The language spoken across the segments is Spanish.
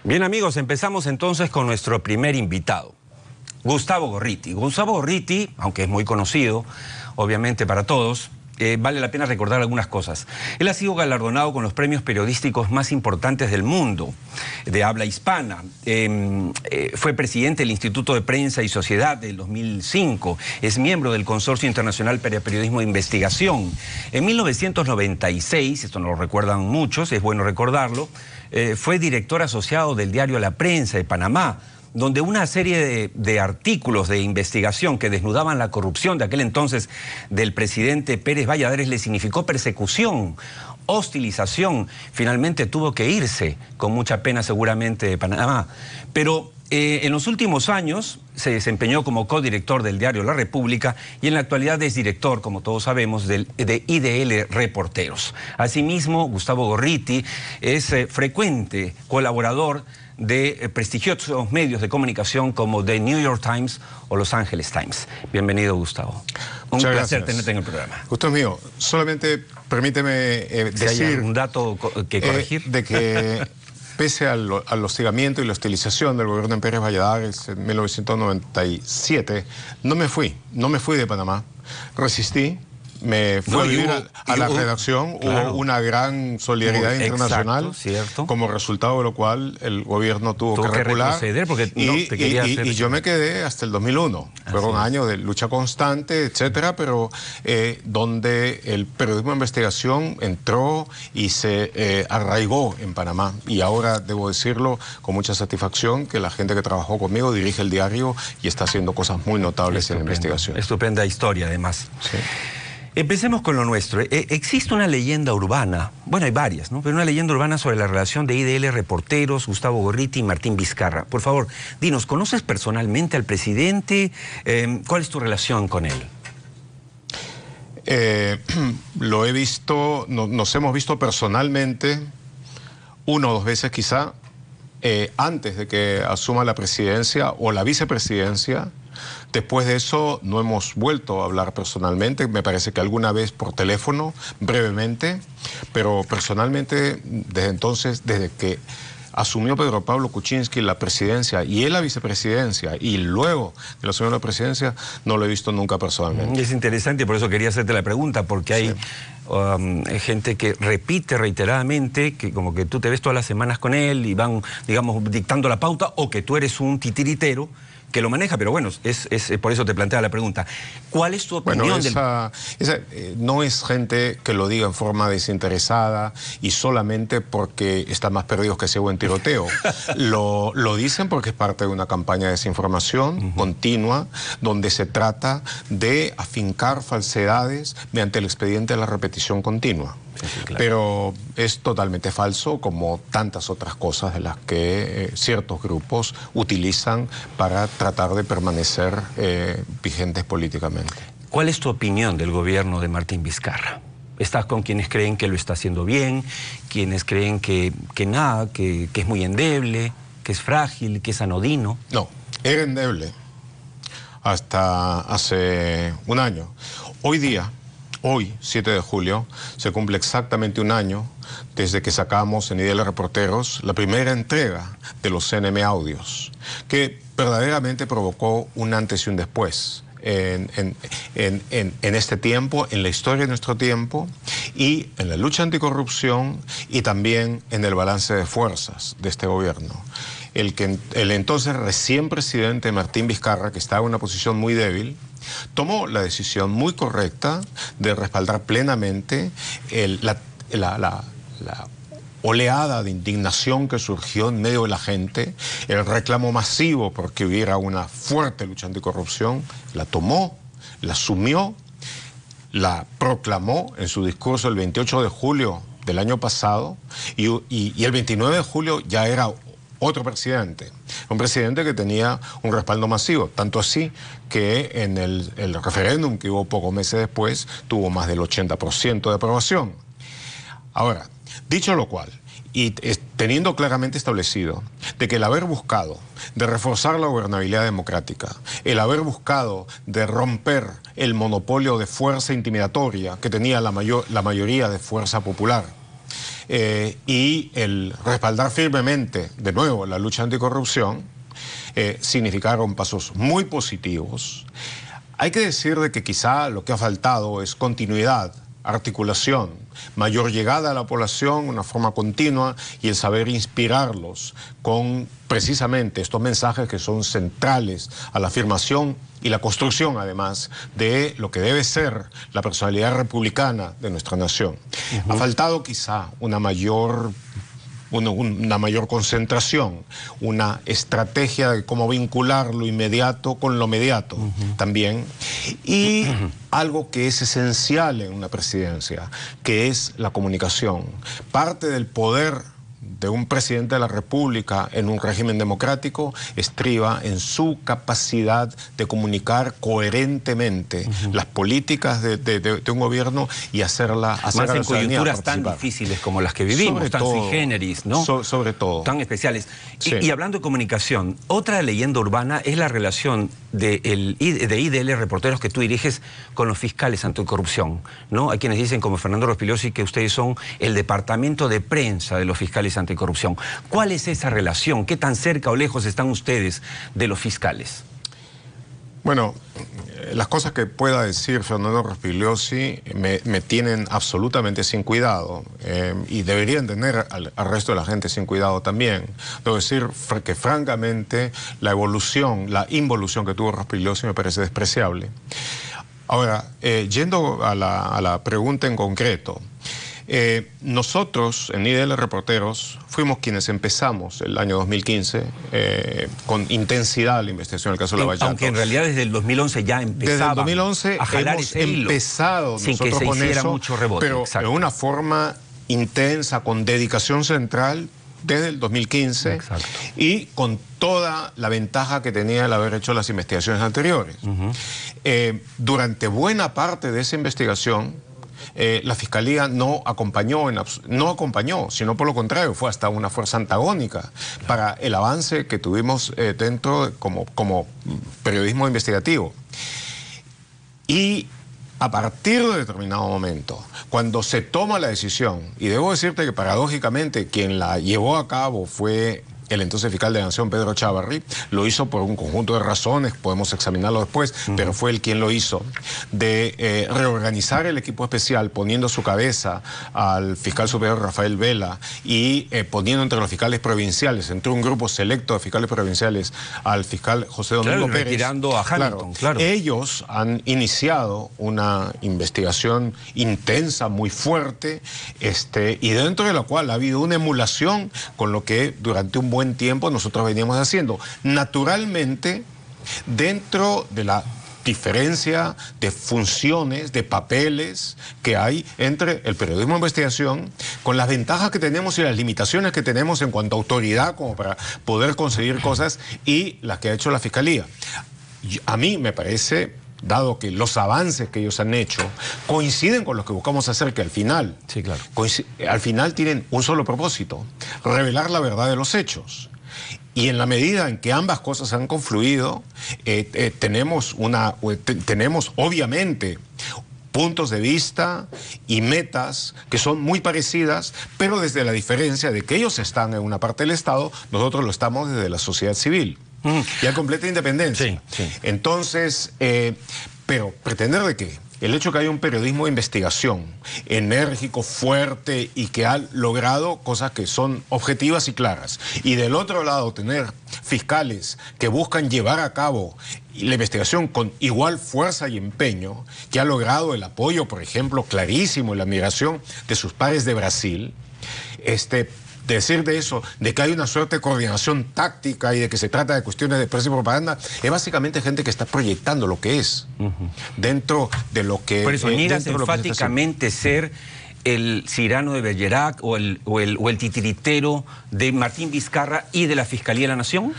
Bien amigos, empezamos entonces con nuestro primer invitado, Gustavo Gorriti. Gustavo Gorriti, aunque es muy conocido, obviamente para todos, vale la pena recordar algunas cosas. Él ha sido galardonado con los premios periodísticos más importantes del mundo, de habla hispana. Fue presidente del Instituto de Prensa y Sociedad del 2005. Es miembro del Consorcio Internacional para Periodismo de Investigación. En 1996, esto no lo recuerdan muchos, es bueno recordarlo, fue director asociado del diario La Prensa de Panamá, donde una serie de artículos de investigación que desnudaban la corrupción de aquel entonces del presidente Pérez Valladares le significó persecución, hostilización. Finalmente tuvo que irse, con mucha pena seguramente, de Panamá. Pero en los últimos años se desempeñó como codirector del diario La República y en la actualidad es director, como todos sabemos, de IDL Reporteros. Asimismo, Gustavo Gorriti es frecuente colaborador de prestigiosos medios de comunicación como The New York Times o Los Angeles Times. Bienvenido, Gustavo. Un placer tenerte en el programa. Gusto es mío. Solamente permíteme decir... un dato que corregir. De que pese al hostigamiento y la hostilización del gobierno de Pérez Valladares en 1997, no me fui de Panamá. Resistí. Me fui a vivir a la redacción, claro. Hubo una gran solidaridad internacional, cierto. Como resultado de lo cual el gobierno tuvo que recular, porque y yo me quedé hasta el 2001. Fueron años de lucha constante, etcétera, pero donde el periodismo de investigación entró y se arraigó en Panamá. Y ahora debo decirlo con mucha satisfacción que la gente que trabajó conmigo dirige el diario y está haciendo cosas muy notables en la investigación. Estupenda historia, además. Sí. Empecemos con lo nuestro. Existe una leyenda urbana, bueno, hay varias, ¿no? Pero una leyenda urbana sobre la relación de IDL Reporteros, Gustavo Gorriti y Martín Vizcarra. Por favor, dinos, ¿conoces personalmente al presidente? ¿Cuál es tu relación con él? Lo he visto, nos hemos visto personalmente una o dos veces quizá, antes de que asuma la presidencia o la vicepresidencia. Después de eso no hemos vuelto a hablar personalmente, me parece que alguna vez por teléfono, brevemente, pero personalmente desde entonces, desde que asumió Pedro Pablo Kuczynski la presidencia y él la vicepresidencia y luego que lo asumió la presidencia, no lo he visto nunca personalmente. Es interesante, por eso quería hacerte la pregunta, porque hay gente que repite reiteradamente que como que tú te ves todas las semanas con él y van, digamos, dictando la pauta, o que tú eres un titiritero que lo maneja, pero bueno, por eso te planteaba la pregunta. ¿Cuál es tu opinión? Bueno, no es gente que lo diga en forma desinteresada y solamente porque están más perdidos que ciego en tiroteo. Lo dicen porque es parte de una campaña de desinformación continua, donde se trata de afincar falsedades mediante el expediente de la repetición continua. Sí, claro. Pero es totalmente falso, como tantas otras cosas de las que ciertos grupos utilizan para tratar de permanecer vigentes políticamente. ¿Cuál es tu opinión del gobierno de Martín Vizcarra? ¿Estás con quienes creen que lo está haciendo bien, quienes creen que nada, que es muy endeble, que es frágil, que es anodino? No, era endeble hasta hace un año. Hoy, 7 de julio, se cumple exactamente un año desde que sacamos en IDL Reporteros la primera entrega de los CNM Audios, que verdaderamente provocó un antes y un después en este tiempo, en la historia de nuestro tiempo, y en la lucha anticorrupción y también en el balance de fuerzas de este gobierno. El entonces recién presidente Martín Vizcarra, que estaba en una posición muy débil, tomó la decisión muy correcta de respaldar plenamente la oleada de indignación que surgió en medio de la gente, el reclamo masivo porque hubiera una fuerte lucha anticorrupción. La tomó, la asumió, la proclamó en su discurso el 28 de julio del año pasado y el 29 de julio ya era otro presidente, un presidente que tenía un respaldo masivo, tanto así que en el referéndum que hubo pocos meses después tuvo más del 80% de aprobación. Ahora, dicho lo cual, y teniendo claramente establecido de que el haber buscado de reforzar la gobernabilidad democrática, el haber buscado de romper el monopolio de fuerza intimidatoria que tenía la mayoría de fuerza popular, y el respaldar firmemente, de nuevo, la lucha anticorrupción, significaron pasos muy positivos. Hay que decir de que quizá lo que ha faltado es continuidad, articulación, mayor llegada a la población, una forma continua y el saber inspirarlos con precisamente estos mensajes que son centrales a la afirmación y la construcción, además, de lo que debe ser la personalidad republicana de nuestra nación. Ha faltado quizá una mayor concentración, una estrategia de cómo vincular lo inmediato con lo mediato también, y algo que es esencial en una presidencia, que es la comunicación. Parte del poder de un presidente de la República en un régimen democrático estriba en su capacidad de comunicar coherentemente las políticas de un gobierno y hacerla a más la en ciudadanía coyunturas tan difíciles como las que vivimos, sobre tan todo, sui generis, ¿no? Sobre todo. Tan especiales. Sí. Y hablando de comunicación, otra leyenda urbana es la relación de IDL Reporteros que tú diriges con los fiscales anticorrupción, ¿no? Hay quienes dicen, como Fernando Rospigliosi, que ustedes son el departamento de prensa de los fiscales anticorrupción. ¿Cuál es esa relación? ¿Qué tan cerca o lejos están ustedes de los fiscales? Bueno, las cosas que pueda decir Fernando Rospigliosi me tienen absolutamente sin cuidado y deberían tener al resto de la gente sin cuidado también. Debo decir que francamente la involución que tuvo Rospigliosi me parece despreciable. Ahora, yendo a la pregunta en concreto, nosotros en IDL Reporteros fuimos quienes empezamos el año 2015 con intensidad la investigación del caso de Lavallato. Aunque en realidad desde el 2011 ya empezaba. Desde el 2011 a jalar hemos ese hilo, empezado sin nosotros que se con hiciera eso, mucho rebote, pero exacto, de una forma intensa, con dedicación central desde el 2015 exacto, y con toda la ventaja que tenía el haber hecho las investigaciones anteriores. Durante buena parte de esa investigación la Fiscalía no acompañó, sino por lo contrario, fue hasta una fuerza antagónica para el avance que tuvimos dentro como periodismo investigativo. Y a partir de determinado momento, cuando se toma la decisión, y debo decirte que paradójicamente quien la llevó a cabo fue el entonces fiscal de la Nación, Pedro Chávarri, lo hizo por un conjunto de razones, podemos examinarlo después, pero fue él quien lo hizo, de reorganizar el equipo especial, poniendo a su cabeza al fiscal superior Rafael Vela y poniendo entre los fiscales provinciales, entre un grupo selecto de fiscales provinciales, al fiscal José Domingo Pérez. Retirando a Hamilton, claro. Ellos han iniciado una investigación intensa, muy fuerte, y dentro de la cual ha habido una emulación con lo que durante un buen tiempo nosotros veníamos haciendo. Naturalmente, dentro de la diferencia de funciones, de papeles que hay entre el periodismo de investigación, con las ventajas que tenemos y las limitaciones que tenemos en cuanto a autoridad como para poder conseguir cosas, y las que ha hecho la Fiscalía. A mí me parece, dado que los avances que ellos han hecho coinciden con los que buscamos hacer, que al final, sí, claro, al final tienen un solo propósito: revelar la verdad de los hechos. Y en la medida en que ambas cosas han confluido, tenemos obviamente puntos de vista y metas que son muy parecidas, pero desde la diferencia de que ellos están en una parte del Estado, nosotros lo estamos desde la sociedad civil. Y a completa independencia. Sí, sí. Entonces, pero pretender de que el hecho que haya un periodismo de investigación enérgico, fuerte y que ha logrado cosas que son objetivas y claras, y del otro lado tener fiscales que buscan llevar a cabo la investigación con igual fuerza y empeño, que ha logrado el apoyo, por ejemplo, clarísimo y la admiración de sus pares de Brasil, decir de eso, de que hay una suerte de coordinación táctica y de que se trata de cuestiones de prensa y propaganda, es básicamente gente que está proyectando lo que es dentro de lo que... Por eso niegas enfáticamente ser el Cyrano de Bergerac o el titiritero de Martín Vizcarra y de la Fiscalía de la Nación.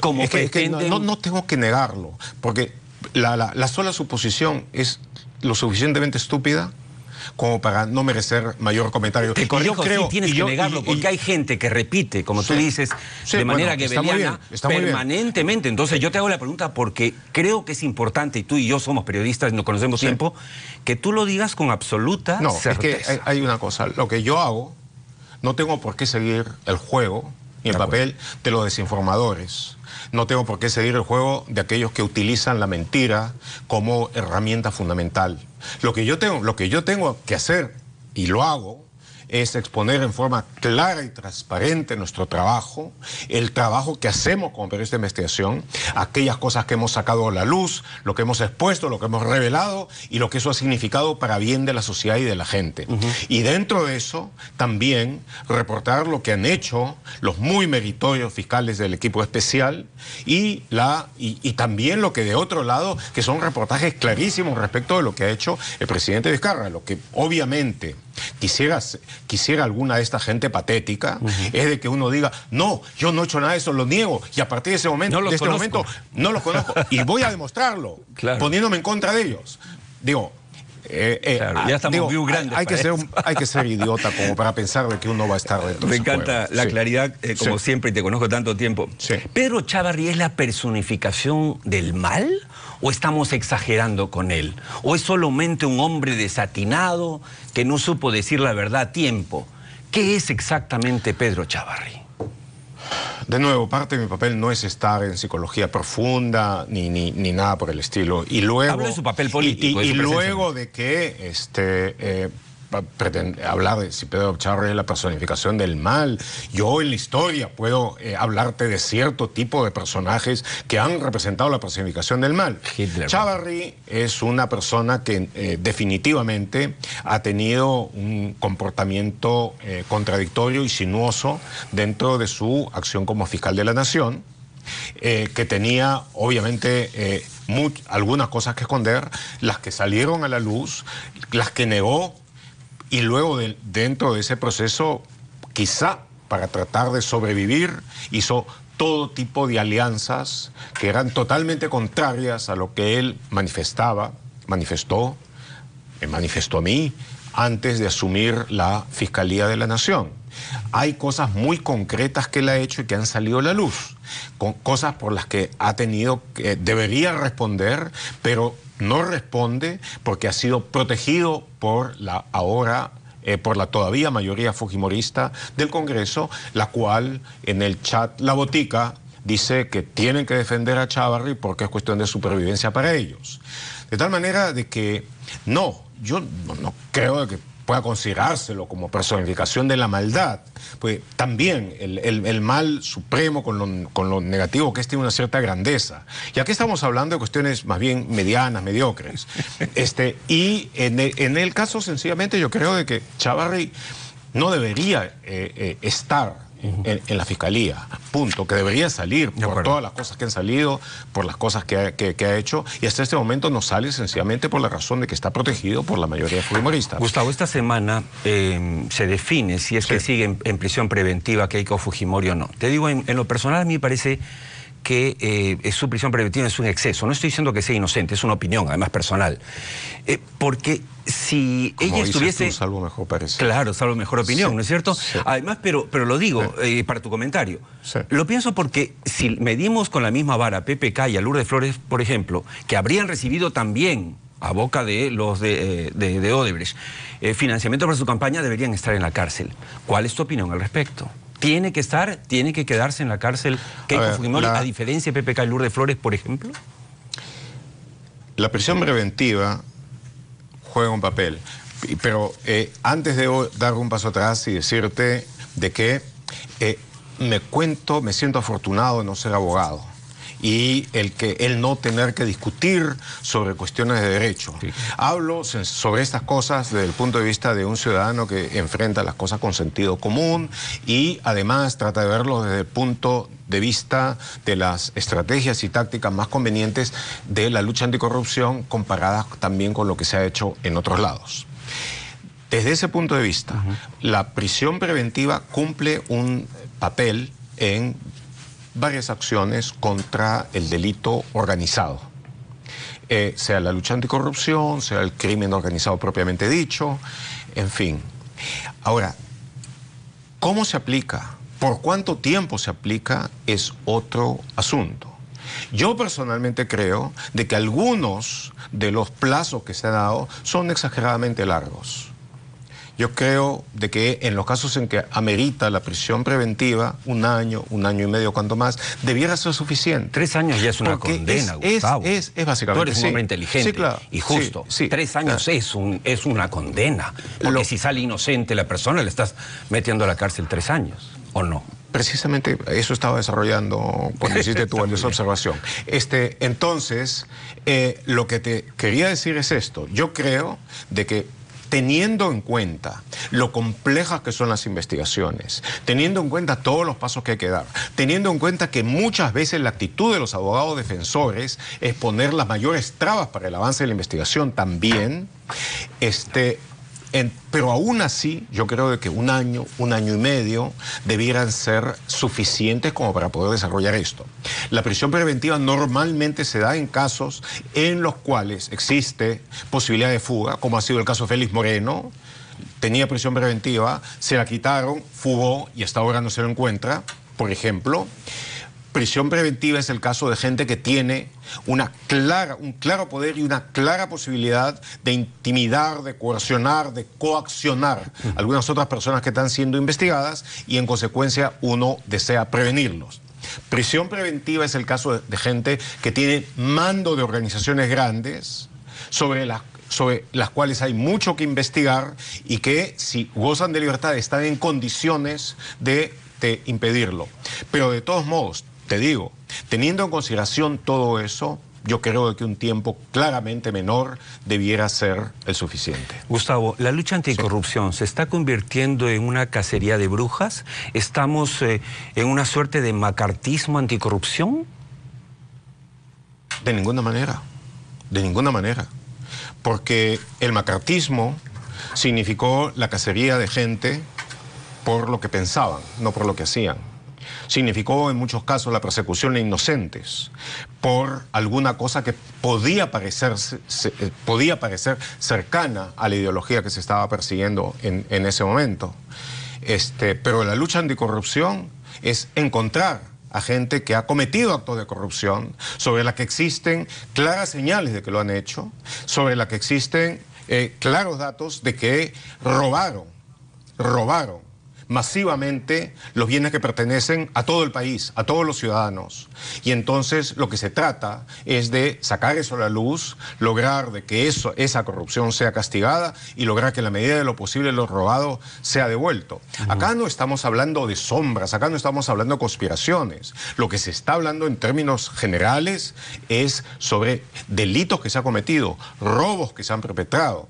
Como es que no tengo que negarlo, porque la sola suposición es lo suficientemente estúpida como para no merecer mayor comentario. Te corrijo, sí, tienes que negarlo, porque hay gente que repite, como tú dices, de manera gebeliana, permanentemente. Entonces yo te hago la pregunta porque creo que es importante, y tú y yo somos periodistas, nos conocemos tiempo, que tú lo digas con absoluta certeza. Es que hay una cosa, lo que yo hago no tengo por qué seguir el juego y el papel de los desinformadores. No tengo por qué seguir el juego de aquellos que utilizan la mentira como herramienta fundamental. Lo que yo tengo que hacer, y lo hago, es exponer en forma clara y transparente nuestro trabajo, el trabajo que hacemos como periodistas de investigación, aquellas cosas que hemos sacado a la luz, lo que hemos expuesto, lo que hemos revelado y lo que eso ha significado para bien de la sociedad y de la gente. Y dentro de eso, también reportar lo que han hecho los muy meritorios fiscales del equipo especial y también lo que de otro lado, que son reportajes clarísimos respecto de lo que ha hecho el presidente Vizcarra, lo que obviamente quisiera alguna de esta gente patética, es de que uno diga, no, yo no he hecho nada de eso, lo niego, y a partir de ese momento, no los conozco, y voy a demostrarlo, poniéndome en contra de ellos. Digo, ya estamos muy grandes. Hay que ser idiota como para pensar de que uno va a estar dentro de Me encanta la claridad, como siempre, y te conozco tanto tiempo. ¿Pedro Chávarri es la personificación del mal? ¿O estamos exagerando con él? ¿O es solamente un hombre desatinado que no supo decir la verdad a tiempo? ¿Qué es exactamente Pedro Chávarri? De nuevo, parte de mi papel no es estar en psicología profunda ni nada por el estilo. Y luego, hablo de su papel político. Y luego de que hablar de si Pedro Chávarri es la personificación del mal. Yo en la historia puedo hablarte de cierto tipo de personajes que han representado la personificación del mal. Hitler. Chávarri es una persona que definitivamente ha tenido un comportamiento contradictorio y sinuoso dentro de su acción como fiscal de la nación, que tenía obviamente algunas cosas que esconder, las que salieron a la luz, las que negó. Y luego, dentro de ese proceso, quizá para tratar de sobrevivir, hizo todo tipo de alianzas que eran totalmente contrarias a lo que él manifestó a mí, antes de asumir la Fiscalía de la Nación. Hay cosas muy concretas que él ha hecho y que han salido a la luz, con cosas por las que debería responder, pero no responde porque ha sido protegido por por la todavía mayoría fujimorista del Congreso, la cual en el chat La Botica dice que tienen que defender a Chávarri porque es cuestión de supervivencia para ellos. De tal manera de que yo no creo que pueda considerárselo como personificación de la maldad, pues también el mal supremo con lo negativo que tiene una cierta grandeza. Y aquí estamos hablando de cuestiones más bien medianas, mediocres. Y en el caso, sencillamente, yo creo de que Chávarri no debería estar en la Fiscalía, punto, que debería salir por todas las cosas que han salido, por las cosas que ha hecho, y hasta este momento no sale sencillamente por la razón de que está protegido por la mayoría fujimorista. Gustavo, esta semana se define si es que sigue en prisión preventiva Keiko Fujimori o no. Te digo, en lo personal a mí me parece que su prisión preventiva es un exceso. No estoy diciendo que sea inocente, es una opinión, además personal. Porque si como ella estuviese... Tú, salvo mejor parecer. Claro, salvo mejor opinión, ¿no es cierto? Además, pero lo digo para tu comentario. Lo pienso porque si medimos con la misma vara a PPK y a Lourdes Flores, por ejemplo, que habrían recibido también, a boca de los de Odebrecht, financiamiento para su campaña, deberían estar en la cárcel. ¿Cuál es tu opinión al respecto? ¿Tiene que quedarse en la cárcel Keiko Fujimori, a diferencia de PPK y Lourdes Flores, por ejemplo? La prisión preventiva juega un papel, pero antes de dar un paso atrás y decirte de que me siento afortunado de no ser abogado y el no tener que discutir sobre cuestiones de derecho. Hablo sobre estas cosas desde el punto de vista de un ciudadano que enfrenta las cosas con sentido común y además trata de verlo desde el punto de vista de las estrategias y tácticas más convenientes de la lucha anticorrupción comparadas también con lo que se ha hecho en otros lados. Desde ese punto de vista, la prisión preventiva cumple un papel en varias acciones contra el delito organizado, sea la lucha anticorrupción, sea el crimen organizado propiamente dicho, en fin. Ahora, ¿cómo se aplica? ¿Por cuánto tiempo se aplica? Es otro asunto. Yo personalmente creo de que algunos de los plazos que se han dado son exageradamente largos. Yo creo de que en los casos en que amerita la prisión preventiva, un año y medio, cuanto más, debiera ser suficiente. 3 años ya es una condena, Gustavo. Es básicamente. Tú eres un hombre inteligente, sí, claro, y justo. Sí, 3 años es una condena. Porque si sale inocente la persona, le estás metiendo a la cárcel 3 años, ¿o no? Precisamente eso estaba desarrollando cuando hiciste tu valiosa observación. Entonces, lo que te quería decir es esto. Yo creo de que teniendo en cuenta lo complejas que son las investigaciones, teniendo en cuenta todos los pasos que hay que dar, teniendo en cuenta que muchas veces la actitud de los abogados defensores es poner las mayores trabas para el avance de la investigación también, pero aún así, yo creo de que un año y medio debieran ser suficientes como para poder desarrollar esto. La prisión preventiva normalmente se da en casos en los cuales existe posibilidad de fuga, como ha sido el caso de Félix Moreno. Tenía prisión preventiva, se la quitaron, fugó y hasta ahora no se lo encuentra, por ejemplo. Prisión preventiva es el caso de gente que tiene un claro poder y una clara posibilidad de intimidar, de coercionar, de coaccionar a algunas otras personas que están siendo investigadas y en consecuencia uno desea prevenirlos. Prisión preventiva es el caso de gente que tiene mando de organizaciones grandes sobre las cuales hay mucho que investigar y que si gozan de libertad están en condiciones de impedirlo. Pero de todos modos, te digo, teniendo en consideración todo eso, yo creo que un tiempo claramente menor debiera ser el suficiente. Gustavo, la lucha anticorrupción se está convirtiendo en una cacería de brujas. ¿Estamos en una suerte de macartismo anticorrupción? De ninguna manera, de ninguna manera. Porque el macartismo significó la cacería de gente por lo que pensaban, no por lo que hacían. Significó en muchos casos la persecución de inocentes por alguna cosa que podía parecer cercana a la ideología que se estaba persiguiendo en ese momento. Pero la lucha anticorrupción es encontrar a gente que ha cometido actos de corrupción, sobre la que existen claras señales de que lo han hecho, sobre la que existen claros datos de que robaron masivamente los bienes que pertenecen a todo el país, a todos los ciudadanos. Y entonces lo que se trata es de sacar eso a la luz, lograr de que esa corrupción sea castigada y lograr que en la medida de lo posible lo robado sea devuelto. Acá no estamos hablando de sombras, acá no estamos hablando de conspiraciones. Lo que se está hablando en términos generales es sobre delitos que se han cometido, robos que se han perpetrado.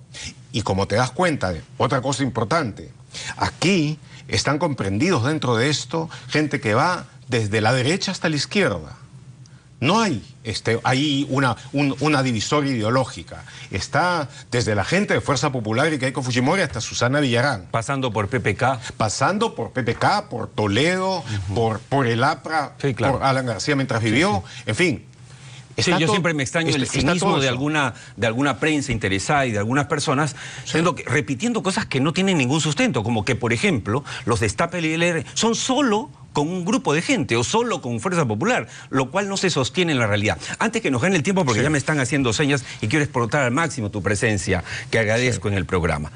Y como te das cuenta de otra cosa importante, aquí están comprendidos dentro de esto gente que va desde la derecha hasta la izquierda. No hay ahí una divisoria ideológica. Está desde la gente de Fuerza Popular y Keiko Fujimori hasta Susana Villarán. Pasando por PPK. Pasando por PPK, por Toledo, por el APRA, sí, claro, por Alan García mientras vivió, en fin. Sí, yo siempre me extraño el cinismo de alguna prensa interesada y de algunas personas repitiendo cosas que no tienen ningún sustento, como que, por ejemplo, los destape LR son solo con un grupo de gente o solo con Fuerza Popular, lo cual no se sostiene en la realidad. Antes que nos gane el tiempo, porque ya me están haciendo señas y quiero explotar al máximo tu presencia, que agradezco en el programa.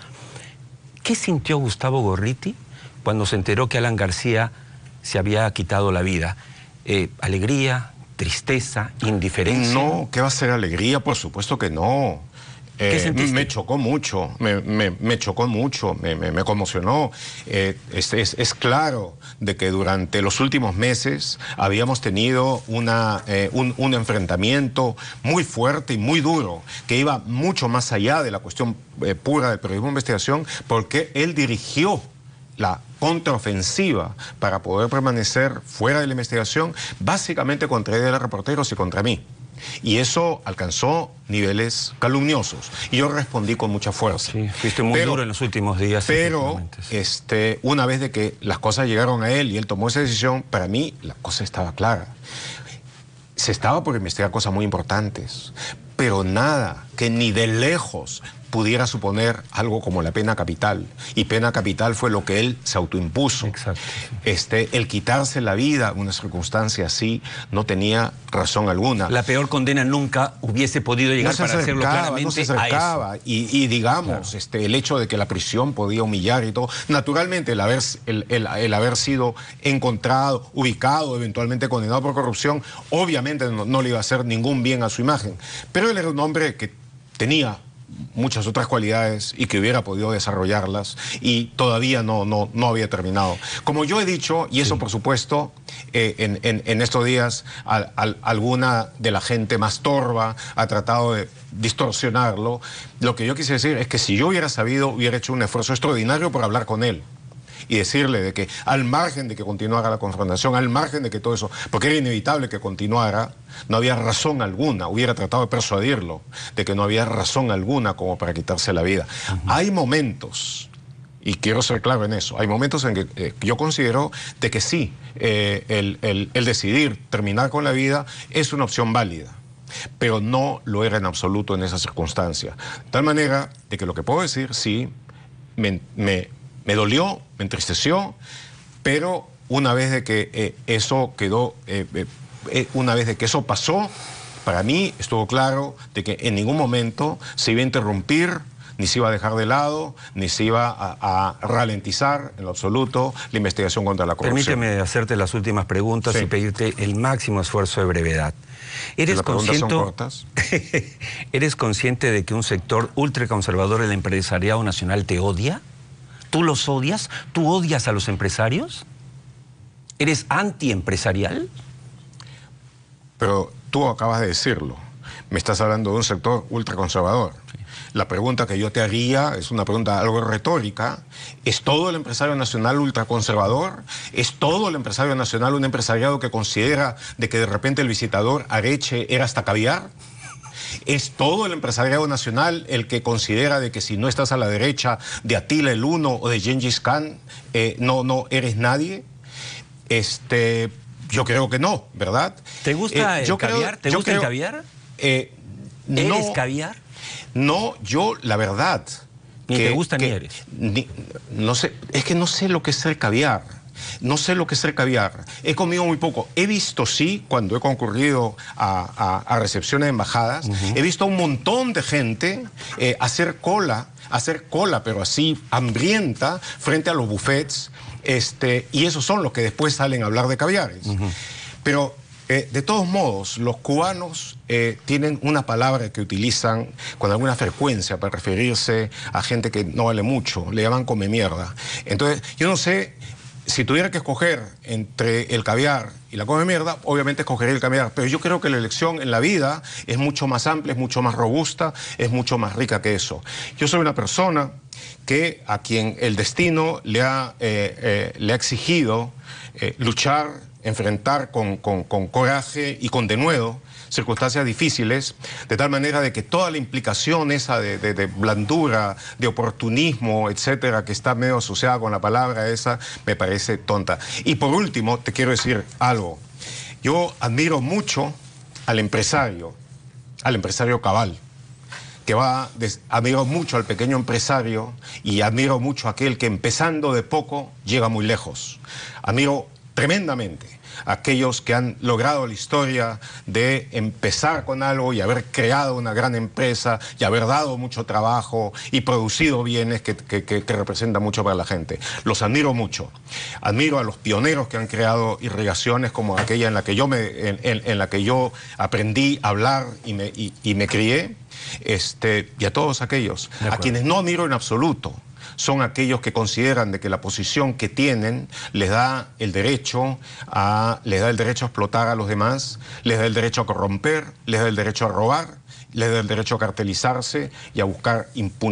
¿Qué sintió Gustavo Gorriti cuando se enteró que Alan García se había quitado la vida? ¿Alegría? ¿Tristeza? ¿Indiferencia? No, ¿qué va a ser alegría? Por supuesto que no. ¿Qué sentiste? Me chocó mucho, me chocó mucho, me conmocionó. Es claro de que durante los últimos meses habíamos tenido un enfrentamiento muy fuerte y muy duro, que iba mucho más allá de la cuestión pura del periodismo de investigación, porque él dirigió la contraofensiva para poder permanecer fuera de la investigación, básicamente contra él, reporteros y contra mí. Y eso alcanzó niveles calumniosos. Y yo respondí con mucha fuerza. Sí, fuiste muy duro en los últimos días. Pero una vez de que las cosas llegaron a él y él tomó esa decisión, para mí la cosa estaba clara. Se estaba por investigar cosas muy importantes, pero nada que ni de lejos pudiera suponer algo como la pena capital. Y pena capital fue lo que él se autoimpuso. Exacto. El quitarse la vida en una circunstancia así no tenía razón alguna. La peor condena nunca hubiese podido llegar para hacerlo claramente no se acercaba. a eso. Y digamos, claro, el hecho de que la prisión podía humillar y todo, naturalmente el haber sido encontrado, ubicado, eventualmente condenado por corrupción, obviamente no le iba a hacer ningún bien a su imagen. Pero él era un hombre que tenía muchas otras cualidades y que hubiera podido desarrollarlas y todavía no había terminado. Como yo he dicho, y eso por supuesto, en estos días alguna de la gente más torva ha tratado de distorsionarlo. Lo que yo quise decir es que si yo hubiera sabido, hubiera hecho un esfuerzo extraordinario por hablar con él y decirle de que al margen de que continuara la confrontación, al margen de que todo eso, porque era inevitable que continuara, no había razón alguna, hubiera tratado de persuadirlo de que no había razón alguna como para quitarse la vida. Hay momentos, y quiero ser claro en eso, hay momentos en que yo considero de que sí, el decidir terminar con la vida es una opción válida, pero no lo era en absoluto en esa circunstancia. De tal manera de que lo que puedo decir, sí, me dolió, me entristeció, pero una vez de que eso quedó, una vez de que eso pasó, para mí estuvo claro de que en ningún momento se iba a interrumpir, ni se iba a dejar de lado, ni se iba a ralentizar en lo absoluto la investigación contra la corrupción. Permíteme hacerte las últimas preguntas y pedirte el máximo esfuerzo de brevedad. ¿Eres consciente de que un sector ultraconservador del empresariado nacional te odia? ¿Tú los odias? ¿Tú odias a los empresarios? ¿Eres antiempresarial? Pero tú acabas de decirlo. Me estás hablando de un sector ultraconservador. Sí. La pregunta que yo te haría es una pregunta algo retórica. ¿Es todo el empresario nacional ultraconservador? ¿Es todo el empresario nacional un empresariado que considera de que de repente el visitador Areche era hasta caviar? ¿Es todo el empresariado nacional el que considera de que si no estás a la derecha de Atila el Uno o de Gengis Khan, no eres nadie? Yo creo que no, ¿verdad? ¿Te gusta el caviar? ¿Te gusta el caviar? ¿Eres caviar? No, yo la verdad... Ni te gusta ni eres. No sé, es que no sé lo que es ser caviar. No sé lo que es ser caviar. He comido muy poco. He visto, sí, cuando he concurrido a recepciones de embajadas, he visto a un montón de gente hacer cola, pero así hambrienta, frente a los buffets, y esos son los que después salen a hablar de caviares. Pero, de todos modos, los cubanos tienen una palabra que utilizan con alguna frecuencia para referirse a gente que no vale mucho. Le llaman come mierda. Entonces, yo no sé... Si tuviera que escoger entre el caviar y la come mierda, obviamente escogería el caviar. Pero yo creo que la elección en la vida es mucho más amplia, es mucho más robusta, es mucho más rica que eso. Yo soy una persona a quien el destino le ha exigido luchar, enfrentar con coraje y con denuedo circunstancias difíciles, de tal manera de que toda la implicación esa de blandura, de oportunismo, etcétera, que está medio asociada con la palabra esa, me parece tonta. Y por último, te quiero decir algo. Yo admiro mucho al empresario cabal, admiro mucho al pequeño empresario y admiro mucho a aquel que empezando de poco llega muy lejos. Admiro tremendamente aquellos que han logrado la historia de empezar con algo y haber creado una gran empresa y haber dado mucho trabajo y producido bienes que representan mucho para la gente. Los admiro mucho. Admiro a los pioneros que han creado irrigaciones como aquella en la que yo aprendí a hablar y me crié, y a todos aquellos a quienes no admiro en absoluto. Son aquellos que consideran de que la posición que tienen les da el derecho a explotar a los demás, les da el derecho a corromper, les da el derecho a robar, les da el derecho a cartelizarse y a buscar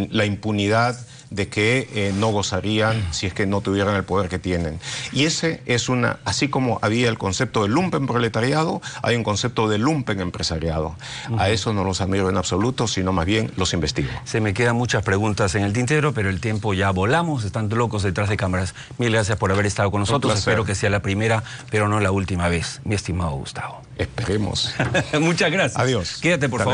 la impunidad de que no gozarían si es que no tuvieran el poder que tienen. Y ese es así como había el concepto de lumpen proletariado, hay un concepto de lumpen empresariado. A eso no los admiro en absoluto, sino más bien los investigo. Se me quedan muchas preguntas en el tintero, pero el tiempo ya volamos, están locos detrás de cámaras. Mil gracias por haber estado con nosotros, espero que sea la primera, pero no la última vez, mi estimado Gustavo. Esperemos. Muchas gracias. Adiós. Quédate, por favor.